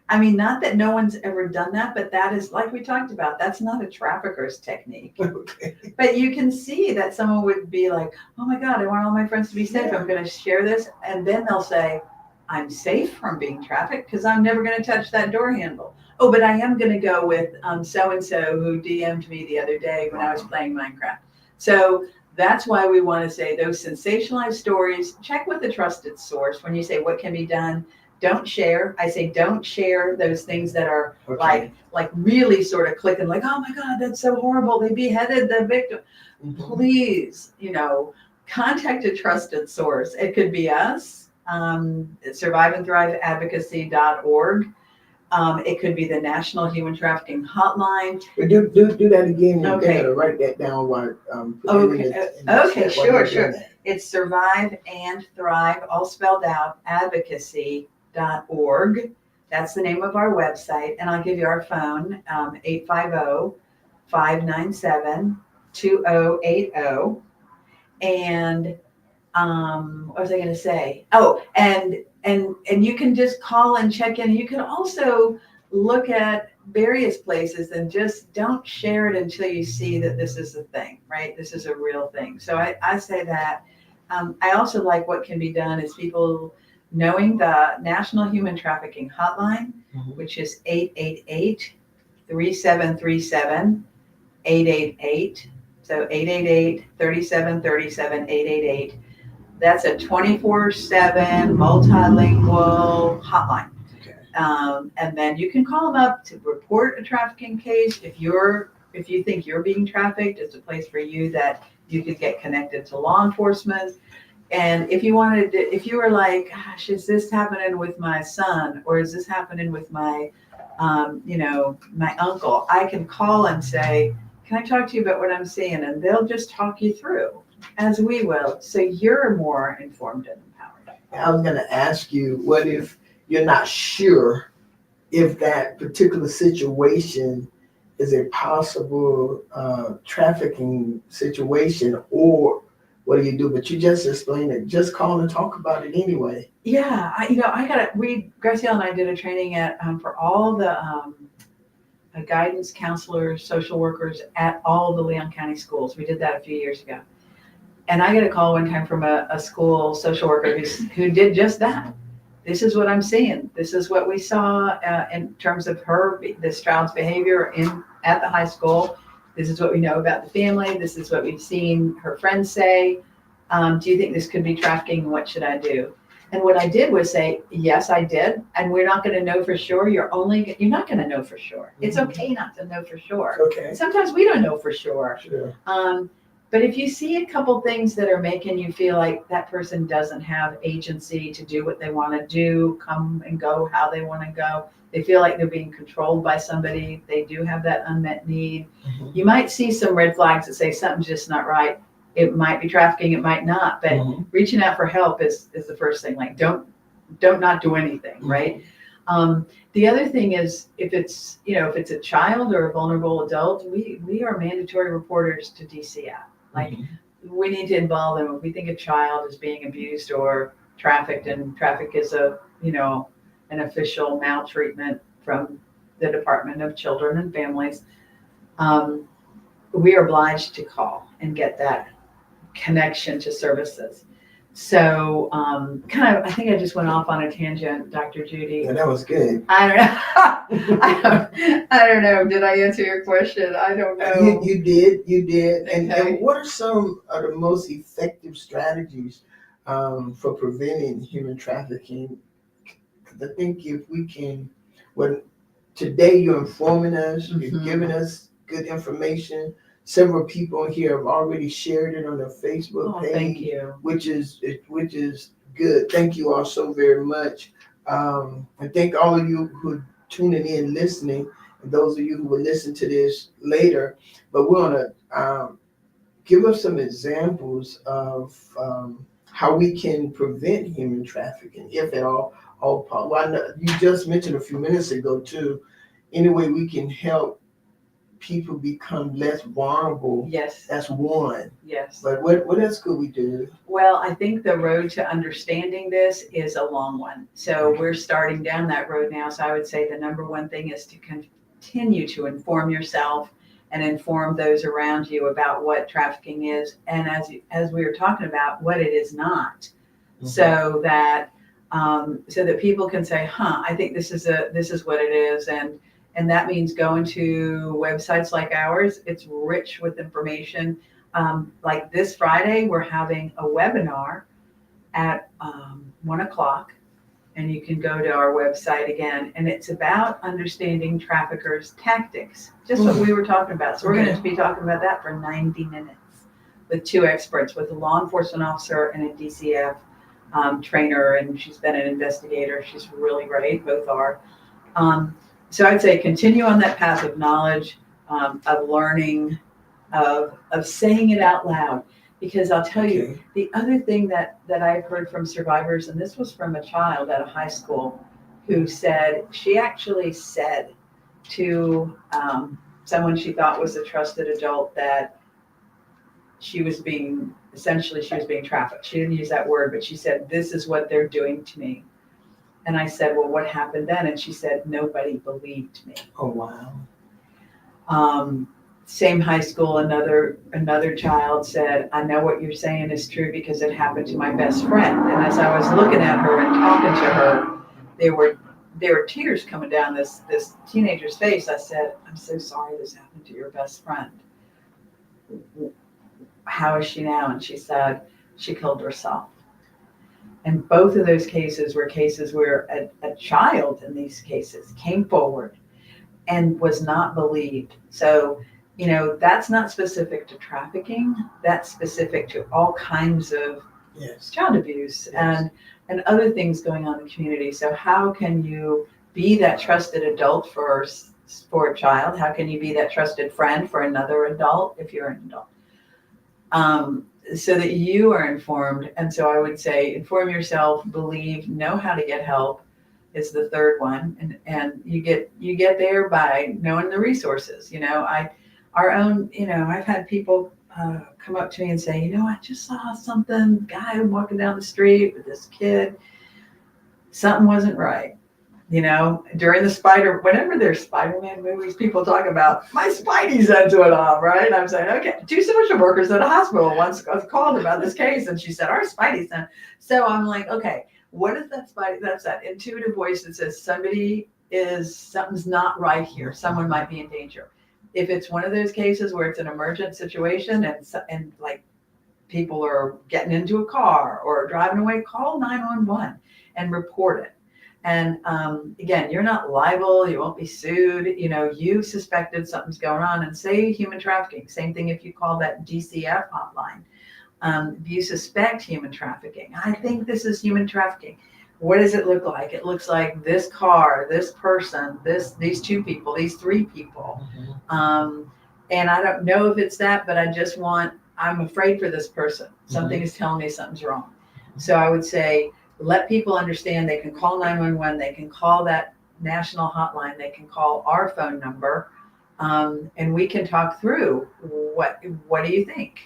I mean, not that no one's ever done that, but that is, like we talked about, that's not a trafficker's technique. Okay. But you can see that someone would be like, oh my God, I want all my friends to be safe. I'm going to share this. And then they'll say, I'm safe from being trafficked because I'm never going to touch that door handle. Oh, but I am going to go with so-and-so who DM'd me the other day when I was playing Minecraft. So that's why we want to say those sensationalized stories, check with a trusted source. When you say what can be done, don't share. I say don't share those things that are like really sort of clicking, like, oh my God, that's so horrible. They beheaded the victim. Mm-hmm. Please, contact a trusted source. It could be us, surviveandthriveadvocacy.org. It could be the National Human Trafficking Hotline. Do that again. Okay. Write that down while okay, sure. It's Survive and Thrive, all spelled out, advocacy.org. That's the name of our website. And I'll give you our phone, 850-597-2080. And what was I going to say? Oh, and you can just call and check in. You can also look at various places and just don't share it until you see that this is a thing, right? This is a real thing. So I say that. I also like what can be done is people knowing the National Human Trafficking Hotline, mm-hmm. which is 888-3737-888. So 888-3737-888. That's a 24/7 multilingual hotline. Okay. And then you can call them up to report a trafficking case. If you think you're being trafficked, it's a place for you that you could get connected to law enforcement. And if you were like, gosh, is this happening with my son, or is this happening with my, my uncle? I can call and say, can I talk to you about what I'm seeing? And they'll just talk you through, as we will. So you're more informed and empowered. I was going to ask you, what if you're not sure if that particular situation is a possible trafficking situation, or what do you do? But you just explained it. Just call and talk about it anyway. Yeah, Graciela and I did a training for all the guidance counselors, social workers at all the Leon County schools. We did that a few years ago. And I got a call one time from a school social worker who did just that. This is what I'm seeing. This is what we saw in terms of this child's behavior at the high school. This is what we know about the family. This is what we've seen her friends say. Do you think this could be trafficking? What should I do? And what I did was say, yes, I did. And we're not going to know for sure. You're not going to know for sure. Mm-hmm. It's okay not to know for sure. Okay. Sometimes we don't know for sure. Sure. But if you see a couple things that are making you feel like that person doesn't have agency to do what they want to do, come and go how they want to go, they feel like they're being controlled by somebody, they do have that unmet need. Mm-hmm. You might see some red flags that say something's just not right. It might be trafficking, it might not, but mm-hmm. reaching out for help is the first thing. Like don't not do anything, mm-hmm. right? The other thing is if it's a child or a vulnerable adult, we are mandatory reporters to DCF. Like mm-hmm. we need to involve them. If we think a child is being abused or trafficked, and traffic is an official maltreatment from the Department of Children and Families, we are obliged to call and get that connection to services. So I think I just went off on a tangent, Dr. Judy. Yeah, that was good. I don't know. I don't know. Did I answer your question? I don't know. You did. Okay. And what are some of the most effective strategies for preventing human trafficking? Because I think if we can, today you're informing us, mm-hmm. you're giving us good information. Several people here have already shared it on their Facebook page. Thank you. Which is good. Thank you all so very much. And thank all of you who are tuning in, listening. those of you who will listen to this later, but we want to give us some examples of how we can prevent human trafficking, if at all. Well, I know you just mentioned a few minutes ago too, any way we can help people become less vulnerable. Yes. That's one. Yes. But what else could we do? Well, I think the road to understanding this is a long one. So we're starting down that road now. So I would say the number one thing is to continue to inform yourself and inform those around you about what trafficking is, and as we were talking about, what it is not, Mm-hmm. so that people can say, I think this is what it is, and that means going to websites like ours. It's rich with information. Like this Friday, we're having a webinar at 1:00, and you can go to our website again, and it's about understanding traffickers' tactics, just what we were talking about. So we're going to be talking about that for 90 minutes with two experts, with a law enforcement officer and a DCF trainer, and she's been an investigator. She's really great, both are. So I'd say continue on that path of knowledge, of learning, of saying it out loud. Because I'll tell you, the other thing that I've heard from survivors, and this was from a child at a high school who said, she actually said to someone she thought was a trusted adult that she was being trafficked. She didn't use that word, but she said, this is what they're doing to me. And I said, well, what happened then? And she said, nobody believed me. Oh, wow. Same high school, another child said, I know what you're saying is true because it happened to my best friend. And as I was looking at her and talking to her, there were tears coming down this teenager's face. I said, I'm so sorry this happened to your best friend. How is she now? And she said, she killed herself. And both of those cases were cases where a child in these cases came forward and was not believed. So, that's not specific to trafficking. That's specific to all kinds of child abuse and other things going on in the community. So how can you be that trusted adult for a child? How can you be that trusted friend for another adult if you're an adult? So that you are informed. And so I would say inform yourself, believe, know how to get help is the third one. And you get there by knowing the resources. I've had people come up to me and say, I just saw something, guy walking down the street with this kid. Something wasn't right. During whenever there's Spider-Man movies, people talk about, my Spidey sense went off, right? I'm saying, okay, two social workers at a hospital once called about this case, and she said, our Spidey sense. So I'm like, okay, what is that Spidey? That's that intuitive voice that says something's not right here. Someone might be in danger. If it's one of those cases where it's an emergent situation and like people are getting into a car or driving away, call 911 and report it. And again, you're not liable. You won't be sued. You suspected something's going on, and say human trafficking. Same thing if you call that DCF hotline. If you suspect human trafficking, I think this is human trafficking. What does it look like? It looks like this car, this person, these two people, these three people. Mm-hmm. And I don't know if it's that, but I'm afraid for this person. Something is telling me something's wrong. So I would say, let people understand they can call 911, they can call that national hotline, they can call our phone number, and we can talk through what do you think,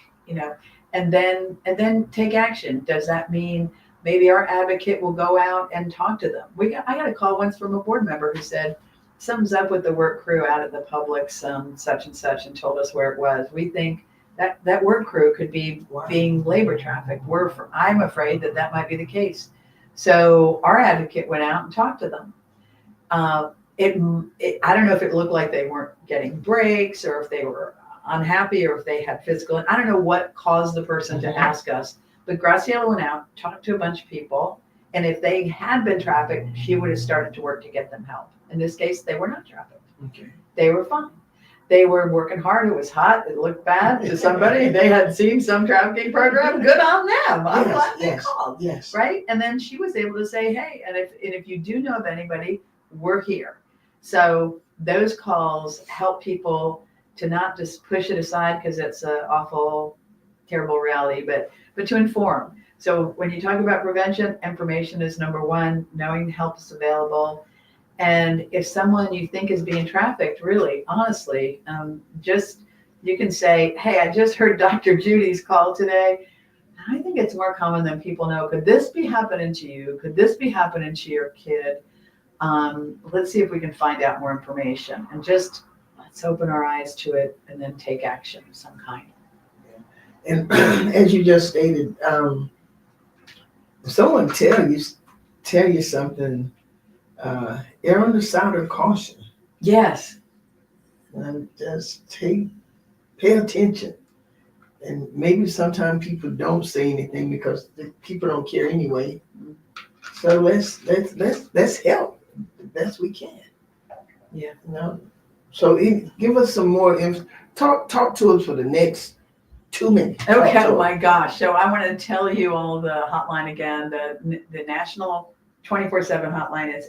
and then take action. Does that mean maybe our advocate will go out and talk to them? I got a call once from a board member who said, something's up with the work crew out at the Publix, such and such, and told us where it was. We think that work crew could be being labor trafficked. I'm afraid that might be the case. So our advocate went out and talked to them. I don't know if it looked like they weren't getting breaks or if they were unhappy or if they had physical. I don't know what caused the person to ask us. But Graciela went out, talked to a bunch of people, and if they had been trafficked, she would have started to work to get them help. In this case, they were not trafficked. Okay. They were fine. They were working hard. It was hot. It looked bad to somebody. They had seen some trafficking program. Good on them. I'm glad they called. Yes. Right? And then she was able to say, hey, and if you do know of anybody, we're here. So those calls help people to not just push it aside because it's an awful, terrible reality, but to inform. So when you talk about prevention, information is number one, knowing help is available. And if someone you think is being trafficked, really, honestly, just you can say, hey, I just heard Dr. Judy's call today. I think it's more common than people know. Could this be happening to you? Could this be happening to your kid? Let's see if we can find out more information, and just let's open our eyes to it and then take action of some kind. And as you just stated, if someone tell you something, err on the side of caution. Yes. And just pay attention. And maybe sometimes people don't say anything because the people don't care anyway. So let's help the best we can. Yeah. You know? So give us some more talk to us for the next 2 minutes. Okay. Oh my gosh. So I want to tell you all the hotline again. The national 24/7 hotline is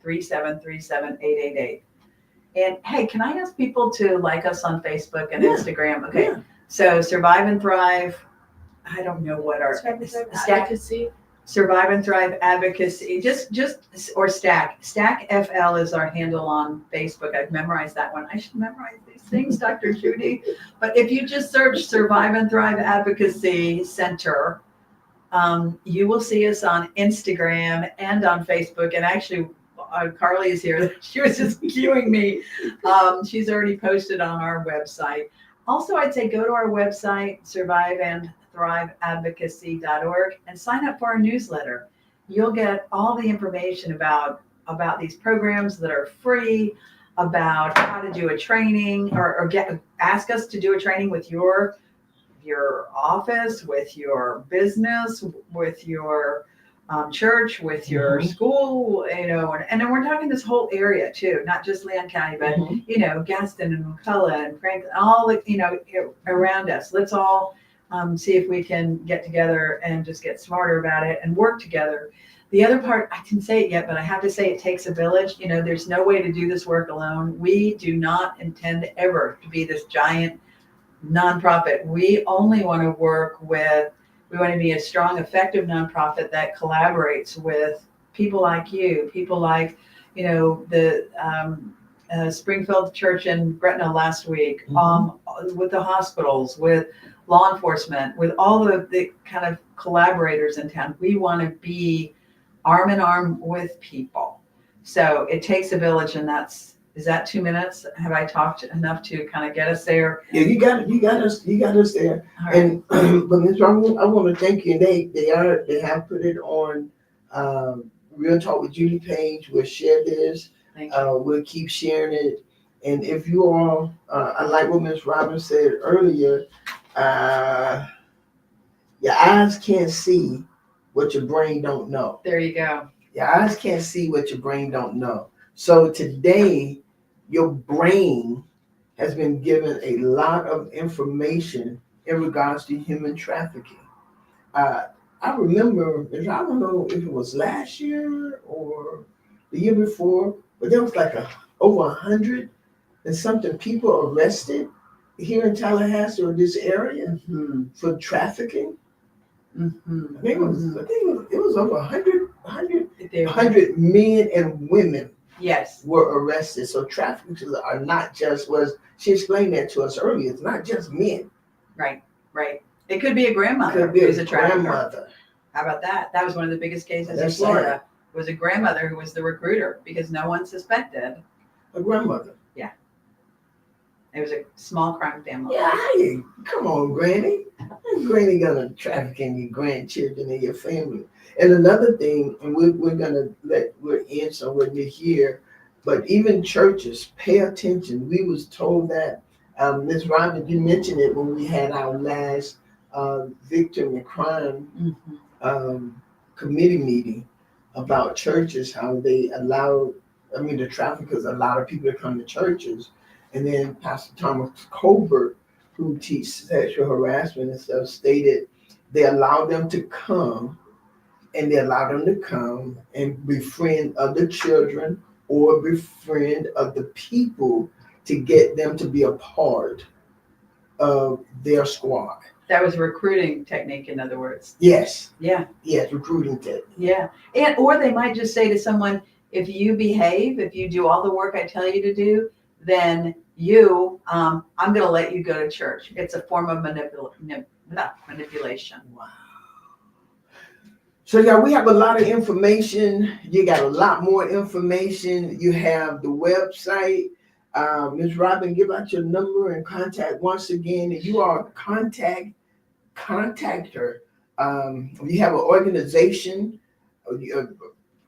888-373-7888. And hey, can I ask people to like us on Facebook and Instagram? Okay. Yeah. So Survive and Thrive. I don't know what our advocacy. Survive and Thrive Advocacy. Just or Stack. Stack FL is our handle on Facebook. I've memorized that one. I should memorize these things, Dr. Judy. But if you just search Survive and Thrive Advocacy Center, you will see us on Instagram and on Facebook. And actually, Carly is here. She was just cueing me. She's already posted on our website. Also, I'd say go to our website, surviveandthriveadvocacy.org, and sign up for our newsletter. You'll get all the information about these programs that are free, about how to do a training, or ask us to do a training with your office, with your business, with your church, with your school, and then we're talking this whole area too, not just Leon County, but Gaston and McCullough and Franklin, all around us. Let's all see if we can get together and just get smarter about it and work together. The other part, I didn't say it yet, but I have to say it takes a village. There's no way to do this work alone. We do not intend ever to be this giant nonprofit. We only want to work with. We want to be a strong, effective nonprofit that collaborates with people like you, people like, the Springfield Church in Gretna last week, with the hospitals, with law enforcement, with all the kind of collaborators in town. We want to be arm in arm with people. So it takes a village, and is that 2 minutes? Have I talked enough to kind of get us there? Yeah, you got us there. All right. And but Ms. Robin, I want to thank you. They have put it on Real Talk with Judy page. We'll share this. Thank you. We'll keep sharing it. And if you all, I like what Ms. Robin said earlier. Your eyes can't see what your brain don't know. There you go. Your eyes can't see what your brain don't know. So today, your brain has been given a lot of information in regards to human trafficking. I remember, I don't know if it was last year or the year before, but there was like over 100 and something people arrested here in Tallahassee or this area for trafficking. I think it was over 100 men and women. Yes. Were arrested. So traffickers are not just she explained that to us earlier. It's not just men. Right. It could be a grandmother who's a trafficker. Grandmother. How about that? That was one of the biggest cases in That's Florida. It was a grandmother who was the recruiter because no one suspected. A grandmother. Yeah. It was a small crime family. Yeah, come on, Granny. Granny gonna trafficking your grandchildren and your family. And another thing, and we're in somewhere near here, but even churches, pay attention. We was told that, Ms. Robin, you mentioned it when we had our last victim of crime committee meeting about churches, how they the traffickers allow people to come to churches. And then Pastor Thomas Colbert, who teaches sexual harassment and stuff, stated they allow them to come and befriend other children or befriend other people to get them to be a part of their squad. That was a recruiting technique, in other words. Yes. Yeah. Yes, recruiting technique. Yeah. And or they might just say to someone, if you behave, if you do all the work I tell you to do, then I'm going to let you go to church. It's a form of manipulation. Wow. So yeah, we have a lot of information. You got a lot more information. You have the website. Ms. Robin, give out your number and contact once again. And you are contact her. If you have an organization,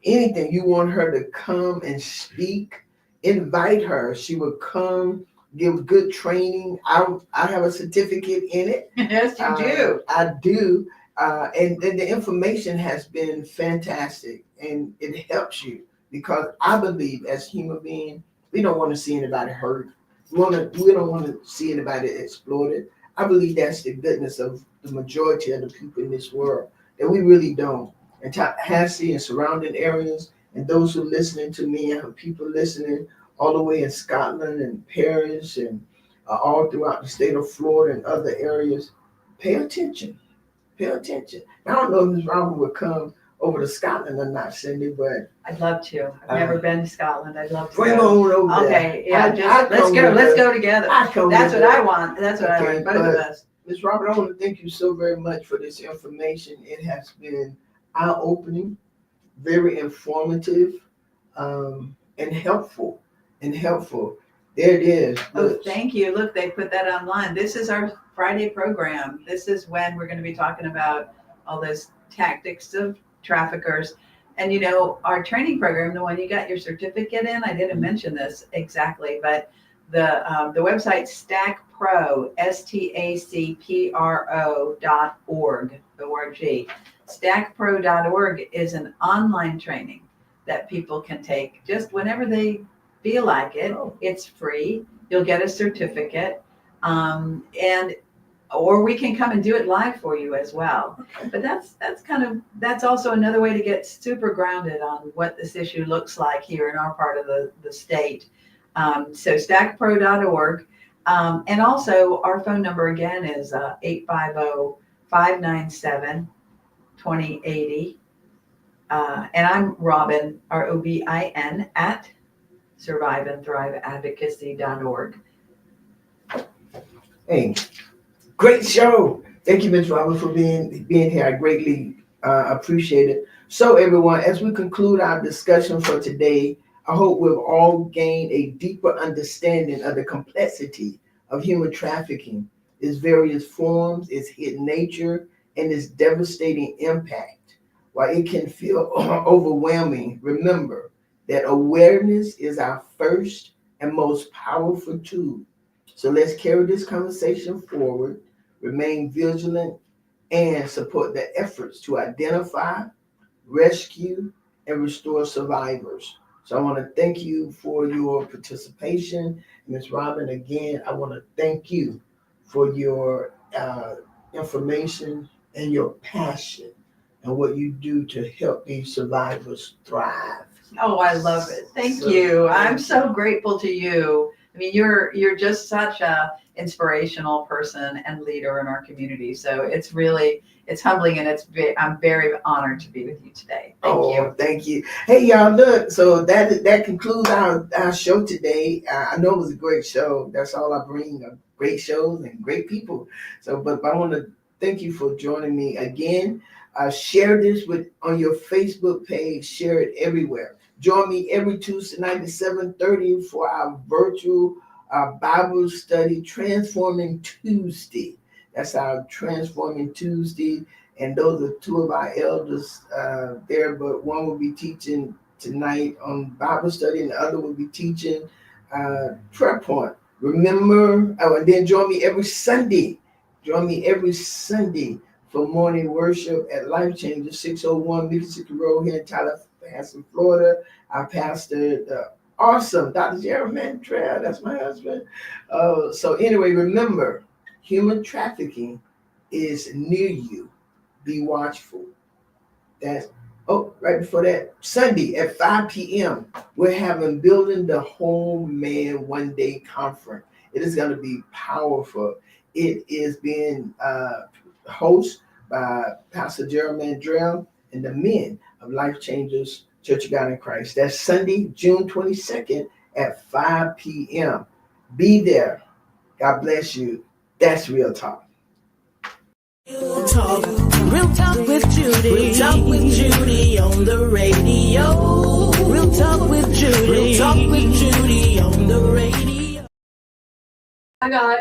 anything you want her to come and speak, invite her. She will come, give good training. I have a certificate in it. Yes, you do. I do. And the information has been fantastic, and it helps you because I believe as human beings, we don't want to see anybody hurt. We don't want to see anybody exploited. I believe that's the goodness of the majority of the people in this world, that we really don't. And Tallahassee and surrounding areas, and those who are listening to me, I have people listening all the way in Scotland and Paris and all throughout the state of Florida and other areas. Pay attention. Pay attention. I don't know if Ms. Robin would come over to Scotland or not, Cindy, but I'd love to. I've never been to Scotland. I'd love to bring go. on over there. Okay, yeah, I'd let's come go. with Let's her. go together. I'd come That's with what her. I want. That's what I Okay, want. Both of us. Ms. Robert, I want to thank you so very much for this information. It has been eye-opening, very informative, and helpful. There it is. Oh, Look. thank you. Look, they put that online. This is our Friday program. This is when we're going to be talking about all those tactics of traffickers. And our training program, the one you got your certificate in, I didn't mention this exactly, but the website StackPro, StackPro.org, O-R-G. StackPro.org is an online training that people can take just whenever they feel like it. It's free. You'll get a certificate, or we can come and do it live for you as well. Okay. But that's also another way to get super grounded on what this issue looks like here in our part of the state. So stackpro.org. And also our phone number again is 850-597-2080. And I'm Robin, ROBIN, at surviveandthriveadvocacy.org. Hey, great show. Thank you, Ms. Robert, for being here. I greatly appreciate it. So, everyone, as we conclude our discussion for today, I hope we've all gained a deeper understanding of the complexity of human trafficking, its various forms, its hidden nature, and its devastating impact. While it can feel overwhelming, remember that awareness is our first and most powerful tool. So let's carry this conversation forward, remain vigilant, and support the efforts to identify, rescue, and restore survivors. So I want to thank you for your participation. Ms. Robin, again, I want to thank you for your information and your passion and what you do to help these survivors thrive. Oh, I love it. Thank you. I'm so grateful to you. I mean, you're just such a inspirational person and leader in our community. So it's humbling, and I'm very honored to be with you today. Thank you. Thank you. Hey, y'all, look, so that concludes our show today. I know it was a great show. That's all I bring, great shows and great people. So, but I want to thank you for joining me again. Share this on your Facebook page. Share it everywhere. Join me every Tuesday night at 7:30 for our virtual Bible study, Transforming Tuesday. That's our Transforming Tuesday. And those are two of our elders there, but one will be teaching tonight on Bible study, and the other will be teaching prayer point. Remember, and then join me every Sunday. Join me every Sunday for morning worship at Life Changer, 601 Mississippi Road here in Tallahassee, Florida. Our pastor, the awesome Dr. Jeremy Trail, that's my husband. So anyway, remember, human trafficking is near you. Be watchful. That's Oh, right before that, Sunday at 5 p.m., we're having Building the Whole Man One Day Conference. It is going to be powerful. It is being hosted by Pastor Jeremy Drell and the men of Life Changers Church of God in Christ. That's Sunday, June 22nd at 5 p.m. Be there. God bless you. That's Real Talk. Real talk with Judy. Real talk with Judy on the radio. Real talk with Judy. Real talk with Judy on the radio. I got